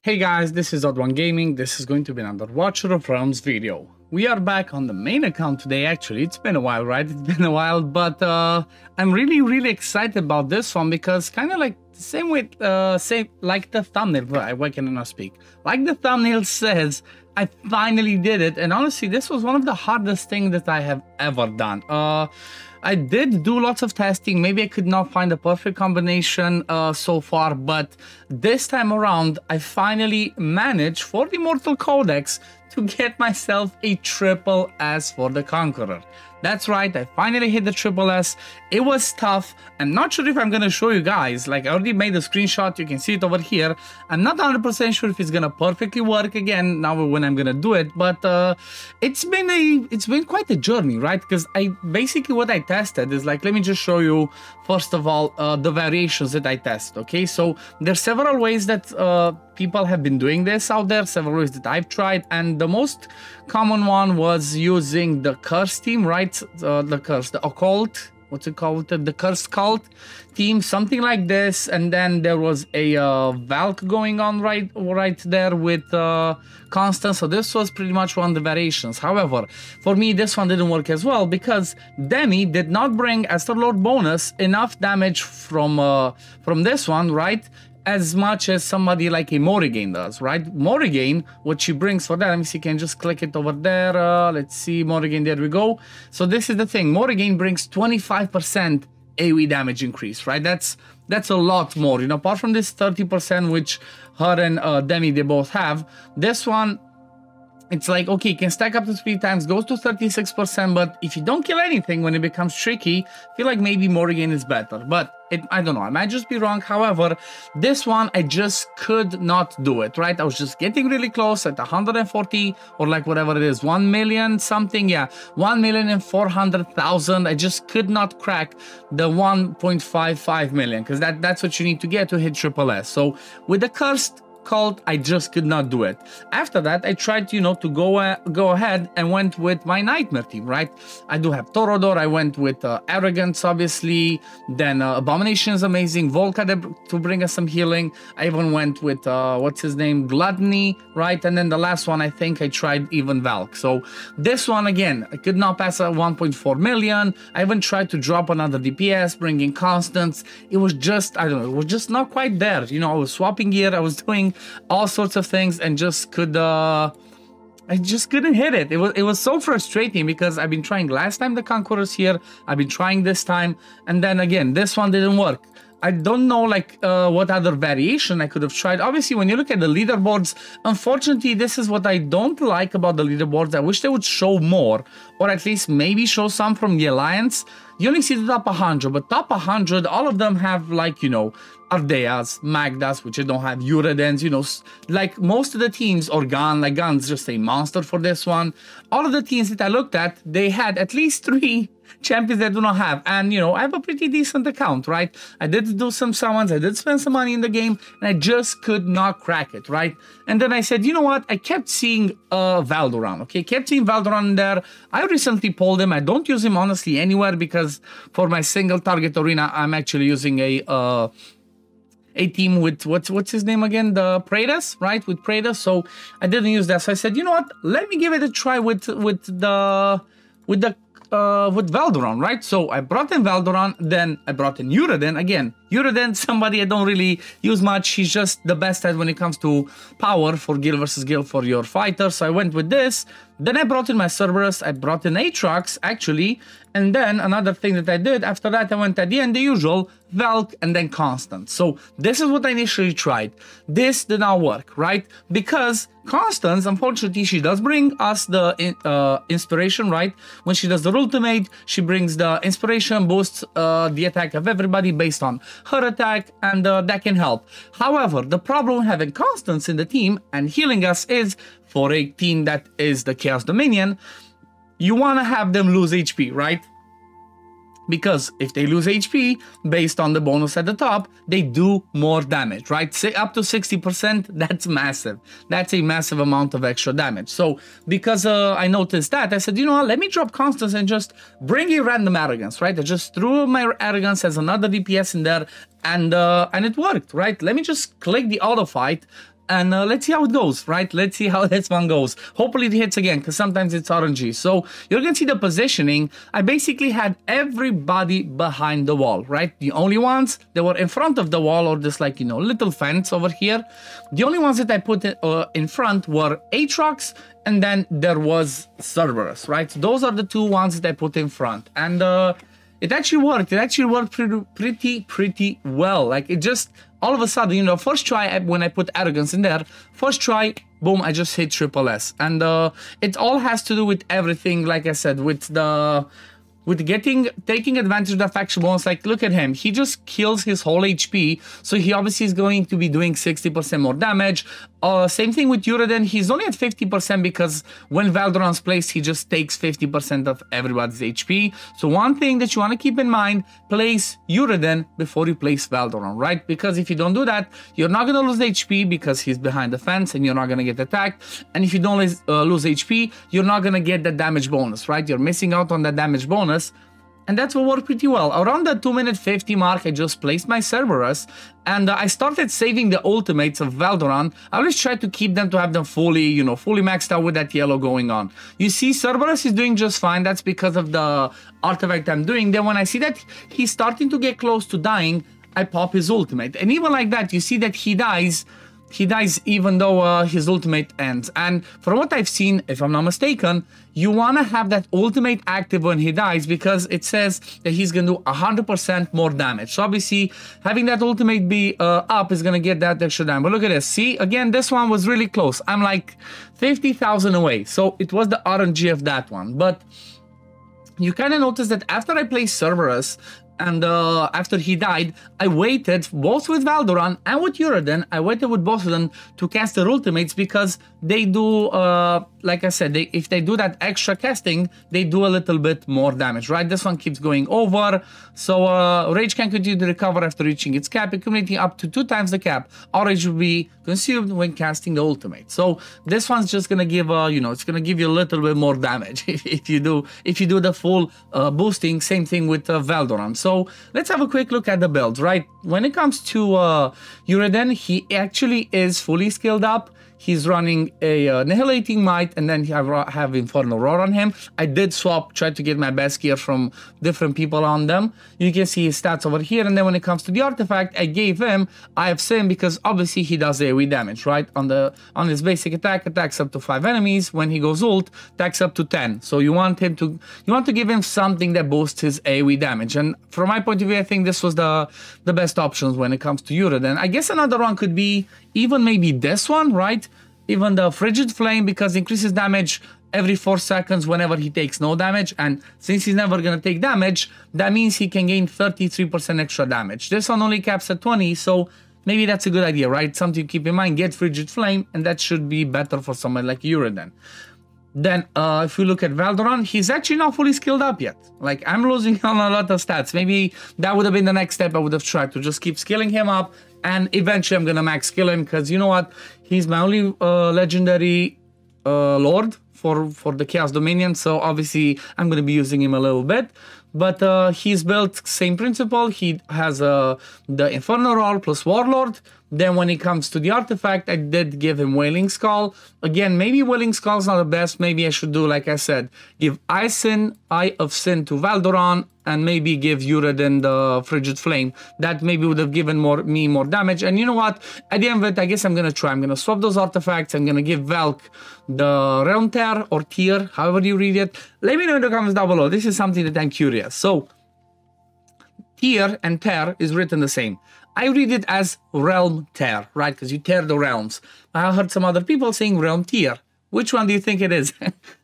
Hey guys, this is OddOneGaming. This is going to be another Watcher of Realms video. We are back on the main account today. Actually, it's been a while, right? It's been a while, but I'm really excited about this one because kind of like the same way, like the thumbnail. Why can I not speak? Like the thumbnail says, I finally did it, and honestly, this was one of the hardest things that I have ever done. I did do lots of testing. Maybe I could not find a perfect combination so far, but this time around, I finally managed for the Immortal Codex to get myself a triple S for the Conqueror. That's right, I finally hit the triple S. It was tough. I'm not sure if I'm gonna show you guys. Like, I already made a screenshot, you can see it over here. I'm not 100% sure if it's gonna perfectly work again now when I'm gonna do it, but it's been quite a journey, right? Because basically what I tested is like, let me just show you first of all the variations that I test. Okay, so there's several ways that people have been doing this out there, several ways that I've tried, and the most common one was using the curse team, right? The occult, what's it called? The curse cult team, something like this. And then there was a Valk going on right there with Constance. So this was pretty much one of the variations. However, for me, this one didn't work as well because Demi did not bring as the Lord bonus enough damage from this one, right? As much as somebody like a Morrigan does, right? Morrigan, what she brings for that, let me see, you can just click it over there. Let's see, Morrigan, there we go. So this is the thing, Morrigan brings 25% AoE damage increase, right? That's a lot more, you know, apart from this 30%, which her and Demi, they both have. This one, it's like, okay, you can stack up to 3 times, goes to 36%, but if you don't kill anything, when it becomes tricky, I feel like maybe Morrigan is better, but I don't know, I might just be wrong. However, this one, I just could not do it, right? I was just getting really close at 140, or like whatever it is, 1 million something, yeah, 1,400,000. I just could not crack the 1.55 million, because that's what you need to get to hit triple S. So with the cursed cult, I just could not do it. After that, I tried, you know, to go ahead and went with my nightmare team, right? I do have Torodor. I went with Arrogance, obviously. Then Abomination is amazing. Volca to bring us some healing. I even went with what's his name, Gluttony, right? And then the last one, I think I tried even Valk. So this one again, I could not pass 1.4 million. I even tried to drop another DPS, bringing Constance. It was just, I don't know, it was just not quite there. You know, I was swapping gear, I was doing all sorts of things, and just could I just couldn't hit it. It was so frustrating because I've been trying last time the Conqueror's here, I've been trying this time, and then again this one didn't work. I don't know like what other variation I could have tried. Obviously, when you look at the leaderboards, unfortunately, this is what I don't like about the leaderboards. I wish they would show more, or at least maybe show some from the Alliance. You only see the top 100, but top 100, all of them have like, you know, Ardeas, Magdas, which I don't have, Uradens, you know, like most of the teams, or Gun, like Gun's just a monster for this one. All of the teams that I looked at, they had at least 3 champions that I do not have, and you know, I have a pretty decent account, right? I did do some summons, I did spend some money in the game, and I just could not crack it, right? And then I said, you know what, I kept seeing Valdoran, okay? Kept seeing Valdoran in there. I recently pulled him. I don't use him honestly anywhere because for my single target arena, I'm actually using a team with what's his name again, the Praedas, right? With Praedas. So I didn't use that. So I said, you know what, let me give it a try with Valdoran, right? So I brought in Valdoran, then I brought in Uraden. Again, Uraden, somebody I don't really use much. He's just the best at when it comes to power for guild versus guild for your fighter. So I went with this. Then I brought in my Cerberus, I brought in Aatrox, actually. And then another thing that I did, after that I went at the end, the usual, Valk, and then Constance. So this is what I initially tried. This did not work, right? Because Constance, unfortunately, she does bring us the inspiration, right? When she does the ultimate, she brings the inspiration, boosts the attack of everybody based on her attack, and that can help. However, the problem with having Constance in the team and healing us is, for a team that is the Chaos Dominion, you want to have them lose HP, right? Because if they lose HP, based on the bonus at the top, they do more damage, right? Say up to 60%, that's massive. That's a massive amount of extra damage. So because I noticed that, I said, you know what, let me drop Constance and just bring a random Arrogance, right? I just threw my Arrogance as another DPS in there, and it worked, right? Let me just click the auto fight, and let's see how it goes, right? Let's see how this one goes. Hopefully it hits again, because sometimes it's RNG. So you're gonna see the positioning. I basically had everybody behind the wall, right? The only ones that were in front of the wall, or this like, you know, little fence over here, the only ones that I put in front were Aatrox, and then there was Cerberus, right? So those are the two ones that I put in front, and it actually worked. It actually worked pretty well. Like, it just, all of a sudden, you know, first try when I put Arrogance in there, first try, boom, I just hit SSS. And it all has to do with everything, like I said, with taking advantage of the faction bonus. Like, look at him, he just kills his whole HP, so he obviously is going to be doing 60% more damage. Same thing with Uraden, he's only at 50% because when Valdoran's placed, he just takes 50% of everybody's HP. So one thing that you want to keep in mind, place Uraden before you place Valdoran, right? Because if you don't do that, you're not going to lose HP because he's behind the fence and you're not going to get attacked. And if you don't lose HP, you're not going to get the damage bonus, right? You're missing out on that damage bonus. And that's what worked pretty well. Around the 2-minute 50 mark, I just placed my Cerberus, and I started saving the ultimates of Valdoran. I always try to keep them to have them fully, you know, fully maxed out with that yellow going on. You see, Cerberus is doing just fine. That's because of the artifact I'm doing. Then when I see that he's starting to get close to dying, I pop his ultimate. And even like that, you see that he dies even though his ultimate ends. And from what I've seen, if I'm not mistaken, you want to have that ultimate active when he dies, because it says that he's going to do 100% more damage. So obviously, having that ultimate be up is going to get that extra damage. But look at this. See, again, this one was really close. I'm like 50,000 away. So it was the RNG of that one. But you kind of notice that after I placed Cerberus, and after he died, I waited both with Valdoran and with Uraden. I waited with both of them to cast their ultimates, because they do, like I said, if they do that extra casting, they do a little bit more damage, right? This one keeps going over. So Rage can continue to recover after reaching its cap, accumulating up to 2 times the cap. Or Rage will be consumed when casting the ultimate. So this one's just gonna give, you know, it's gonna give you a little bit more damage if you do the full boosting. Same thing with Valdoran. So let's have a quick look at the builds, right? When it comes to Uraden, he actually is fully skilled up. He's running a Annihilating Might, and then I have Infernal Roar on him. I did swap, try to get my best gear from different people on them. You can see his stats over here, and then when it comes to the artifact, I gave him I have Sim, because obviously he does AoE damage, right? On his basic attack, attacks up to 5 enemies. When he goes ult, attacks up to 10. So you want to give him something that boosts his AoE damage. And from my point of view, I think this was the best options when it comes to Uraden. I guess another one could be even maybe this one, right? Even the Frigid Flame, because it increases damage every 4 seconds whenever he takes no damage. And since he's never going to take damage, that means he can gain 33% extra damage. This one only caps at 20, so maybe that's a good idea, right? Something to keep in mind. Get Frigid Flame, and that should be better for someone like Uraden. Then, if we look at Valdoran, he's actually not fully skilled up yet. Like, I'm losing on a lot of stats. Maybe that would have been the next step I would have tried, to just keep skilling him up, and eventually I'm gonna max skill him, because you know what? He's my only legendary lord for the Chaos Dominion, so obviously I'm gonna be using him a little bit. But he's built same principle. He has the Infernal Roar plus Warlord. Then when it comes to the artifact, I did give him Wailing Skull. Again, maybe Wailing Skull is not the best. Maybe I should do, like I said, give Eye of Sin to Valdoran, and maybe give Uraden the Frigid Flame. That maybe would have given me more damage. And you know what? At the end of it, I guess I'm going to try. I'm going to swap those artifacts. I'm going to give Valk the Realm Tear, or Tear, however you read it. Let me know in the comments down below. This is something that I'm curious. So, Tear and Tear is written the same. I read it as Realm Tear, right? Because you tear the realms. I heard some other people saying Realm Tear. Which one do you think it is?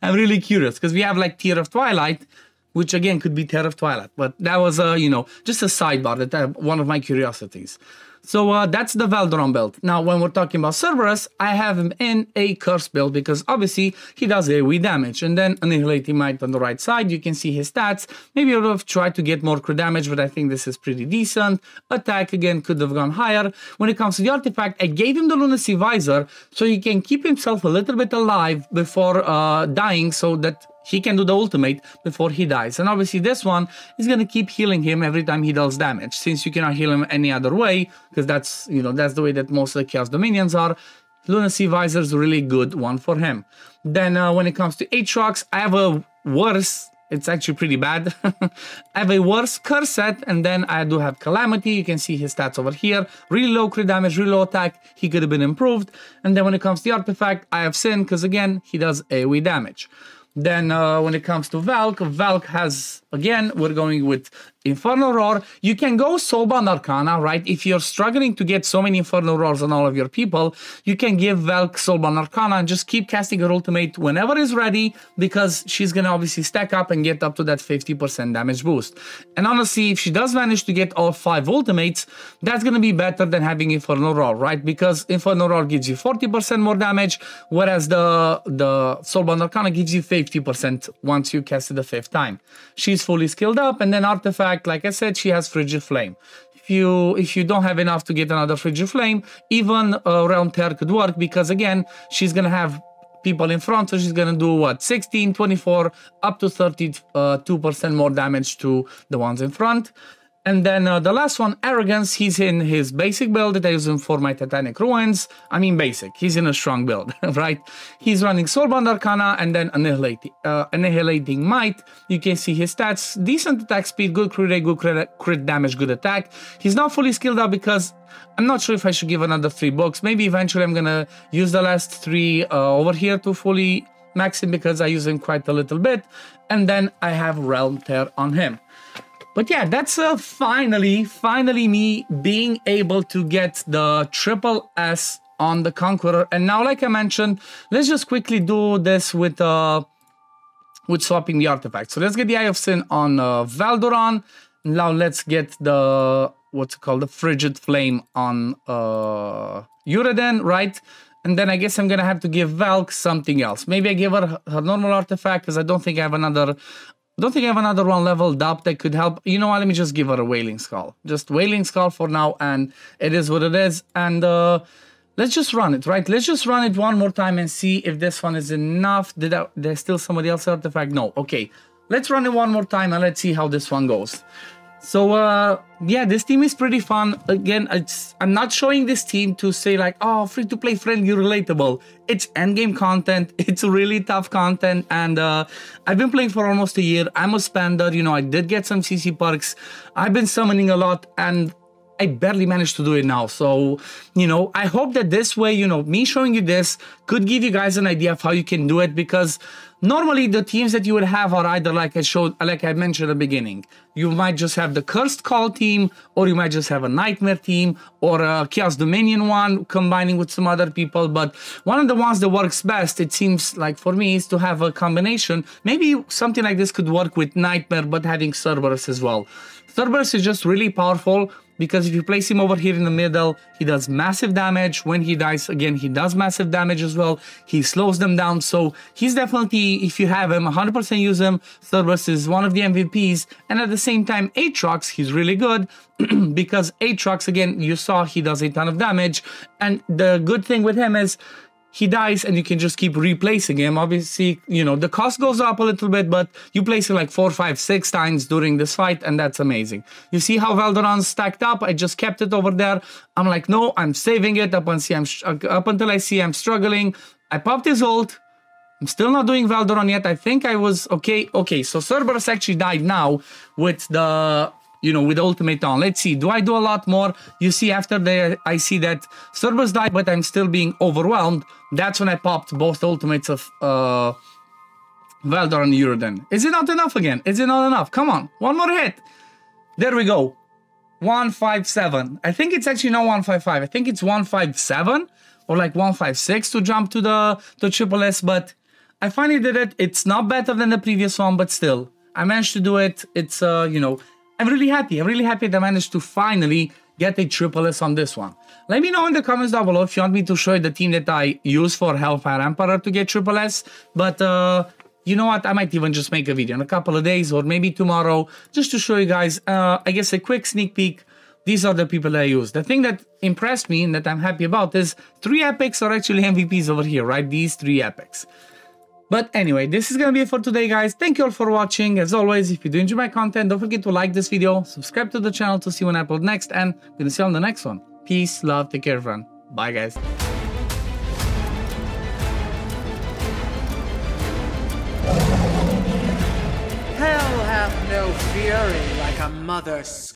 I'm really curious, because we have like Tear of Twilight, which again could be Tear of Twilight. But that was, you know, just a sidebar, that one of my curiosities. So that's the Valdoran build. Now, when we're talking about Cerberus, I have him in a curse build, because obviously he does AoE damage. And then Annihilating Might on the right side, you can see his stats. Maybe I would have tried to get more crit damage, but I think this is pretty decent. Attack, again, could have gone higher. When it comes to the artifact, I gave him the Lunacy Visor, so he can keep himself a little bit alive before dying, so that he can do the ultimate before he dies. And obviously this one is going to keep healing him every time he does damage, since you cannot heal him any other way, because that's, you know, that's the way that most of the Chaos Dominions are. Lunacy Visor is a really good one for him. Then when it comes to Aatrox, I have a worse, it's actually pretty bad. I have a worse curse set, and then I do have Calamity. You can see his stats over here. Really low crit damage, really low attack. He could have been improved. And then when it comes to the artifact, I have Sin, because again, he does AoE damage. Then when it comes to Valk, Valk has, again, we're going with Infernal Roar. You can go Soulbound Arcana, right? If you're struggling to get so many Infernal Roars on all of your people, you can give Valk Soulbound Arcana and just keep casting her ultimate whenever is ready, because she's going to obviously stack up and get up to that 50% damage boost. And honestly, if she does manage to get all 5 ultimates, that's going to be better than having Infernal Roar, right? Because Infernal Roar gives you 40% more damage, whereas the Soulbound Arcana gives you 50% once you cast it the 5th time. She's fully skilled up, and then Artifact, like I said, she has Frigid Flame. If you don't have enough to get another Frigid Flame, even Realm Tear could work, because again, she's gonna have people in front, so she's gonna do what, 16, 24, up to 32% more damage to the ones in front. And then the last one, Arrogance, he's in his basic build that I use him for my Titanic Ruins. I mean basic, he's in a strong build, right? He's running Soulbound Arcana and then Annihilating Might. You can see his stats, decent attack speed, good crit rate, good crit damage, good attack. He's not fully skilled up because I'm not sure if I should give another 3 books. Maybe eventually I'm gonna use the last 3 over here to fully max him, because I use him quite a little bit. And then I have Realm Tear on him. But yeah, that's finally me being able to get the triple S on the Conqueror. And now, like I mentioned, let's just quickly do this with swapping the artifact. So let's get the Eye of Sin on Valdoran. Now let's get the, what's it called, the Frigid Flame on Uraden, right? And then I guess I'm gonna have to give Valk something else. Maybe I give her her normal artifact, because I don't think I have another one leveled up that could help. You know what, let me just give her a Wailing Skull. Just Wailing Skull for now, and it is what it is. And let's just run it, right? Let's just run it one more time and see if this one is enough. There's still somebody else's artifact? No, okay. Let's run it one more time and let's see how this one goes. So yeah, this team is pretty fun. Again, I'm not showing this team to say like, oh, free-to-play friendly, relatable. It's endgame content. It's really tough content, and I've been playing for almost a year. I'm a spender, you know, I did get some CC perks. I've been summoning a lot, and I barely managed to do it now. So, you know, I hope that this way, you know, me showing you this could give you guys an idea of how you can do it, because normally the teams that you would have are either like I mentioned at the beginning. You might just have the Cursed Call team, or you might just have a Nightmare team, or a Chaos Dominion one combining with some other people. But one of the ones that works best, it seems like for me, is to have a combination. Maybe something like this could work with Nightmare, but having Cerberus as well. Cerberus is just really powerful, because if you place him over here in the middle, he does massive damage. When he dies, again, he does massive damage as well. He slows them down. So he's definitely, if you have him, 100% use him. Cerberus is one of the MVPs. And at the same time, Aatrox, he's really good because Aatrox, again, you saw he does a ton of damage. And the good thing with him is he dies and you can just keep replacing him. Obviously, you know, the cost goes up a little bit, but you place it like 4, 5, 6 times during this fight, and that's amazing. You see how Valdoran's stacked up? I just kept it over there. I'm like, no, I'm saving it up until I see I'm struggling. I popped his ult. I'm still not doing Valdoran yet. I think I was okay. Okay, so Cerberus actually died now with the, you know, with the ultimate on. Let's see, do I do a lot more? You see, after I see that Cerberus died, but I'm still being overwhelmed. That's when I popped both ultimates of Valdoran and Uraden. Is it not enough again? Is it not enough? Come on, one more hit. There we go. 157. I think it's actually not 155. I think it's 157 or like 156 to jump to the triple S, but I finally did it. It's not better than the previous one, but still, I managed to do it. It's, you know, I'm really happy. I'm really happy that I managed to finally get a triple S on this one. Let me know in the comments down below if you want me to show you the team that I use for Hellfire Emperor to get triple S. But you know what? I might even just make a video in a couple of days or maybe tomorrow just to show you guys, I guess, a quick sneak peek. These are the people that I use. The thing that impressed me and that I'm happy about is 3 epics are actually MVPs over here, right? These 3 epics. But anyway, this is gonna be it for today, guys. Thank you all for watching. As always, if you do enjoy my content, don't forget to like this video, subscribe to the channel to see when I upload next, and I'm gonna see you on the next one. Peace, love, take care, everyone. Bye, guys. fury like a mother